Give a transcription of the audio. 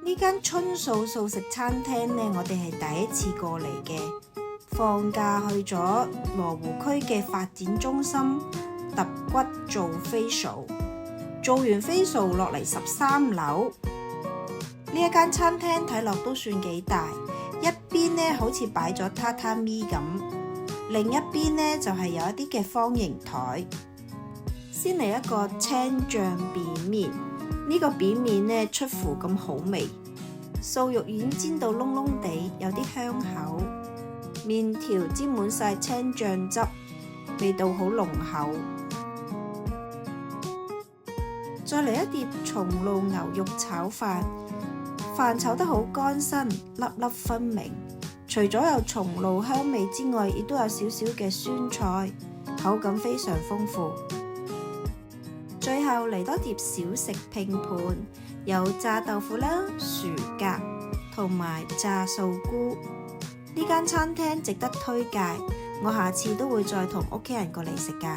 呢間春嫂素食餐廳呢，我哋係第一次過嚟嘅。放假去咗羅湖區嘅發展中心揼骨做 facial， 做完 facial 落嚟13樓。呢一間餐廳睇落都算幾大，一邊呢好似擺咗榻榻米咁，另一邊呢就係有一啲嘅方形台。先嚟一個青醬扁麵，呢個扁麵呢出乎咁好味，素肉已經煎到燶燶地，有啲香口，麵條沾滿晒青醬汁，味道好濃厚。再嚟一碟松露牛肉炒飯，飯炒得好乾身，粒粒分明。除咗有松露香味之外，亦都有少少嘅酸菜，口感非常豐富。最後嚟多碟小食拼盤，有炸豆腐啦、薯格同埋炸素菇。呢間餐廳值得推介，我下次都會再同屋企人過嚟食㗎。